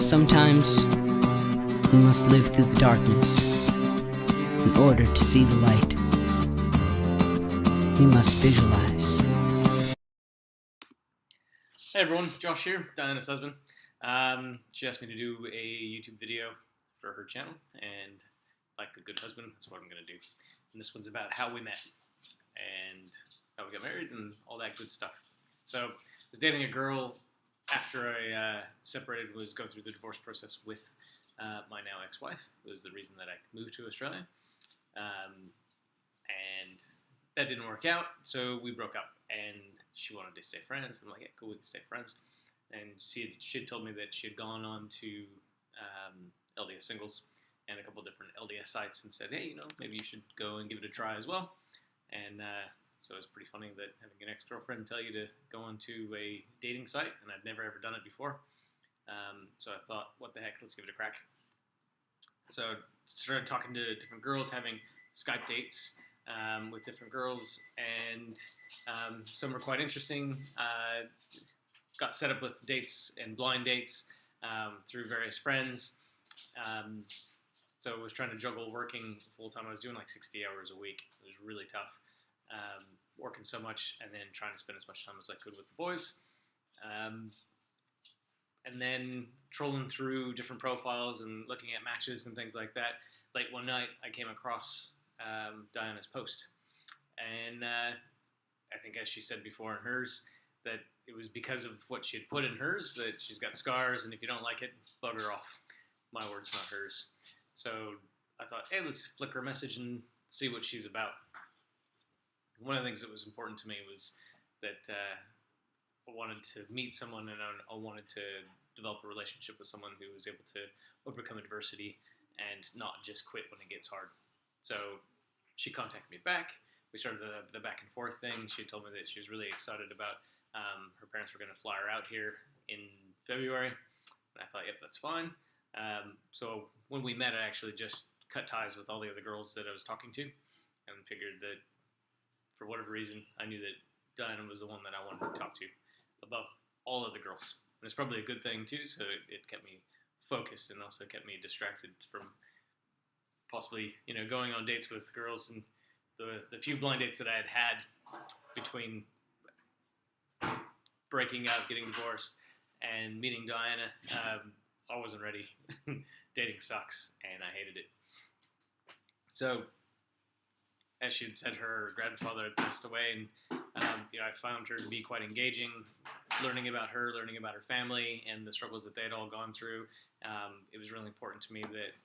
Sometimes we must live through the darkness in order to see the light. We must visualize. Hey everyone, Josh here, Diana's husband. She asked me to do a YouTube video for her channel, and like a good husband, that's what I'm going to do. And this one's about how we met, and how we got married, and all that good stuff. So, I was dating a girl after I separated, was going through the divorce process with my now ex-wife. It was the reason that I moved to Australia. And that didn't work out, so we broke up, and she wanted to stay friends. I'm like, yeah, cool, we can stay friends. And she had told me that she had gone on to LDS Singles and a couple different LDS sites and said, hey, maybe you should go and give it a try as well. And so it was pretty funny that having an ex-girlfriend tell you to go onto a dating site, and I'd never ever done it before. So I thought, what the heck, let's give it a crack. So I started talking to different girls, having Skype dates with different girls, and some were quite interesting. Got set up with dates and blind dates through various friends. So I was trying to juggle working full-time. I was doing like 60 hours a week. It was really tough. Working so much and then trying to spend as much time as I could with the boys. And then trolling through different profiles and looking at matches and things like that. Late one night, I came across Diana's post. And I think, as she said before in hers, that it was because of what she had put in hers, that she's got scars, and if you don't like it, bugger off. My words, not hers. So I thought, hey, let's flick her a message and see what she's about. One of the things that was important to me was that I wanted to meet someone, and I wanted to develop a relationship with someone who was able to overcome adversity and not just quit when it gets hard. So she contacted me back. We started the back and forth thing. She told me that she was really excited about her parents were going to fly her out here in February. And I thought, yep, that's fine. So when we met, I actually just cut ties with all the other girls that I was talking to, and figured that for whatever reason, I knew that Diana was the one that I wanted to talk to above all other girls. And it's probably a good thing too, so it kept me focused and also kept me distracted from possibly, going on dates with girls. And the few blind dates that I had between breaking up, getting divorced, and meeting Diana, I wasn't ready. Dating sucks, and I hated it. So, as she had said, her grandfather had passed away, and I found her to be quite engaging, learning about her family, and the struggles that they had all gone through. It was really important to me that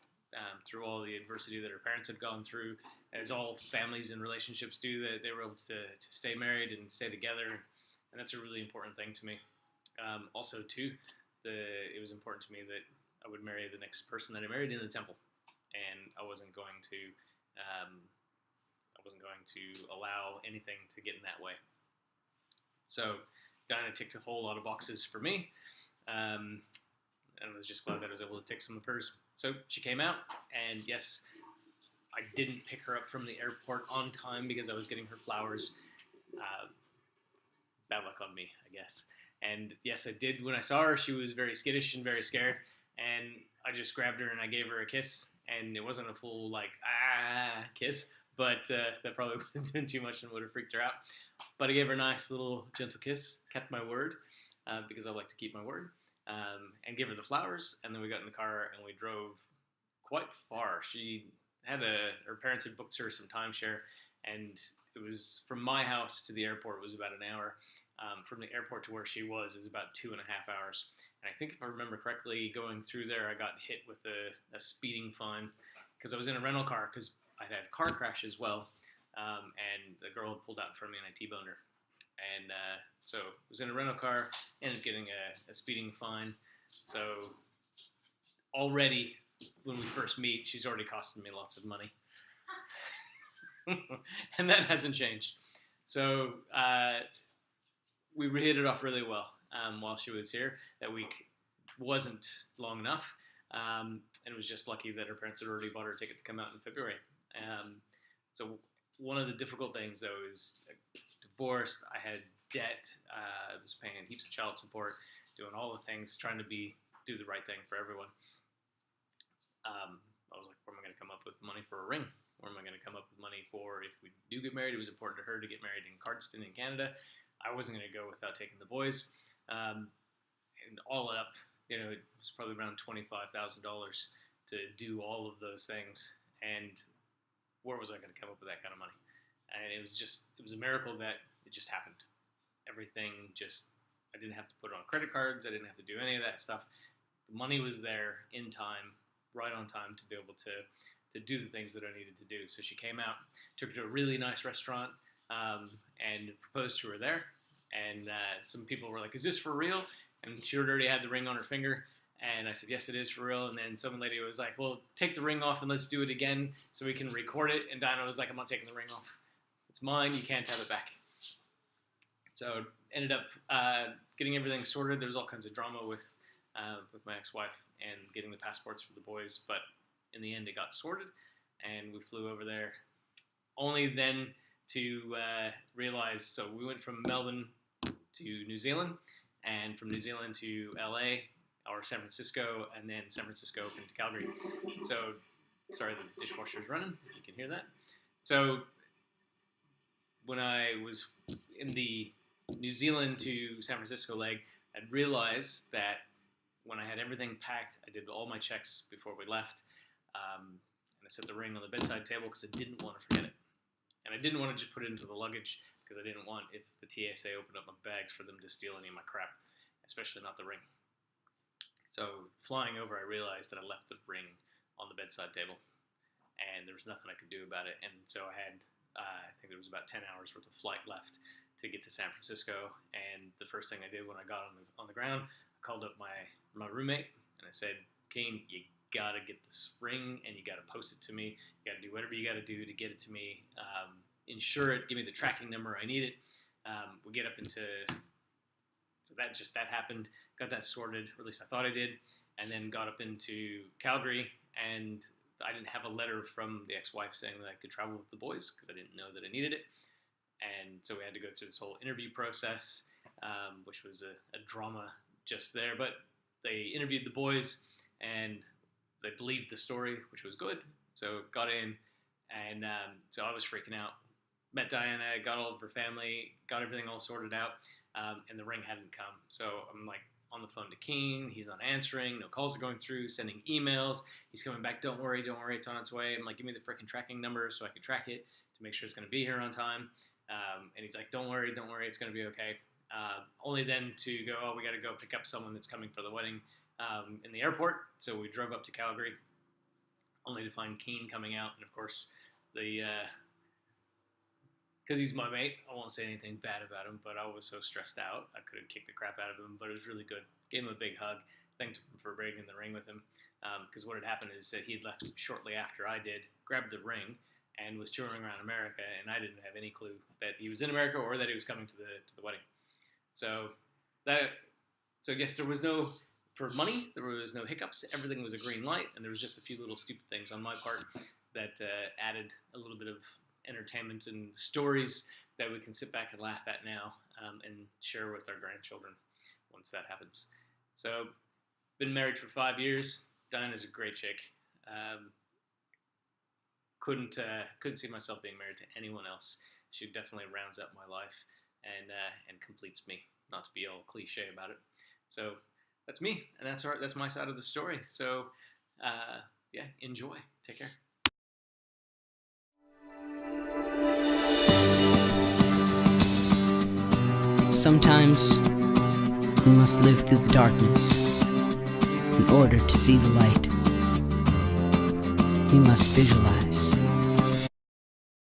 through all the adversity that her parents had gone through, as all families and relationships do, that they were able to stay married and stay together, and that's a really important thing to me. Also, too, it was important to me that I would marry the next person that I married in the temple, and I wasn't going to allow anything to get in that way. So Diana ticked a whole lot of boxes for me, and I was just glad that I was able to tick some of hers. So she came out, and yes, I didn't pick her up from the airport on time because I was getting her flowers. Bad luck on me, I guess. And yes, I did. When I saw her, she was very skittish and very scared, and I just grabbed her and I gave her a kiss, and it wasn't a full kiss, but that probably would have been too much and would have freaked her out. But I gave her a nice little gentle kiss, kept my word, because I like to keep my word, and gave her the flowers, and then we got in the car and we drove quite far. Her parents had booked her some timeshare, and it was from my house to the airport was about an hour. From the airport to where she was is about 2.5 hours. And I think if I remember correctly, going through there, I got hit with a speeding fine because I was in a rental car because I'd had a car crash as well. And the girl had pulled out in front of me and I T-boned her. And so I was in a rental car, ended up getting a speeding fine. So already, when we first meet, she's already costing me lots of money. And that hasn't changed. So we hit it off really well while she was here. That week wasn't long enough, and it was just lucky that her parents had already bought her a ticket to come out in February. So one of the difficult things, though, is divorced. I had debt. I was paying heaps of child support, doing all the things, trying to be do the right thing for everyone. I was like, where am I going to come up with money for a ring? Where am I going to come up with money for if we do get married? It was important to her to get married in Cardston in Canada. I wasn't going to go without taking the boys. And all up, it was probably around $25,000 to do all of those things. And where was I going to come up with that kind of money? And it was a miracle that it just happened. Everything I didn't have to put it on credit cards. I didn't have to do any of that stuff. The money was there in time, right on time, to be able to do the things that I needed to do. So she came out, took her to a really nice restaurant, and proposed to her there. And some people were like, is this for real? And she already had the ring on her finger. And I said, yes, it is for real. And then some lady was like, well, take the ring off and let's do it again so we can record it. And Dinah was like, I'm not taking the ring off. It's mine. You can't have it back. So ended up getting everything sorted. There was all kinds of drama with my ex-wife and getting the passports for the boys. But in the end, it got sorted. And we flew over there only then to realize, so we went from Melbourne to New Zealand, and from New Zealand to LA or San Francisco, and then San Francisco into Calgary. So, sorry, the dishwasher's running, if you can hear that. So, when I was in the New Zealand to San Francisco leg, I'd realized that when I had everything packed, I did all my checks before we left, and I set the ring on the bedside table because I didn't want to forget it. And I didn't want to just put it into the luggage because I didn't want, if the TSA opened up my bags, for them to steal any of my crap, especially not the ring. So flying over, I realized that I left the ring on the bedside table, and there was nothing I could do about it. And so I had, I think there was about 10 hours worth of flight left to get to San Francisco. And the first thing I did when I got on the ground, I called up my roommate, and I said, Kane, you gotta get this ring and you gotta post it to me. You gotta do whatever you gotta do to get it to me. Insure it, give me the tracking number, I need it. We get up into, so that happened, got that sorted, or at least I thought I did, and then got up into Calgary, and I didn't have a letter from the ex-wife saying that I could travel with the boys because I didn't know that I needed it. And so we had to go through this whole interview process, which was a drama just there. But they interviewed the boys, and they believed the story, which was good. So got in, and so I was freaking out. Met Diana, got all of her family, got everything all sorted out, and the ring hadn't come. So I'm like on the phone to Keen. He's not answering. No calls are going through. Sending emails. He's coming back. Don't worry. It's on its way. I'm like, give me the freaking tracking number so I can track it to make sure it's going to be here on time. And he's like, don't worry. It's going to be okay. Only then to go, oh, we got to go pick up someone that's coming for the wedding in the airport. So we drove up to Calgary, only to find Keen coming out. And of course, because he's my mate, I won't say anything bad about him, but I was so stressed out, I could have kicked the crap out of him, but it was really good. Gave him a big hug, thanked him for bringing the ring with him, because what had happened is that he had left shortly after I did, grabbed the ring, and was touring around America, and I didn't have any clue that he was in America or that he was coming to the wedding. So I guess there was no, for money, there was no hiccups, everything was a green light, and there was just a few little stupid things on my part that added a little bit of entertainment and stories that we can sit back and laugh at now and share with our grandchildren once that happens. So, been married for 5 years. Diana's a great chick. Couldn't see myself being married to anyone else. She definitely rounds out my life and completes me. Not to be all cliche about it. So that's me, and that's my side of the story. So yeah, enjoy. Take care. Sometimes we must live through the darkness in order to see the light. We must visualize.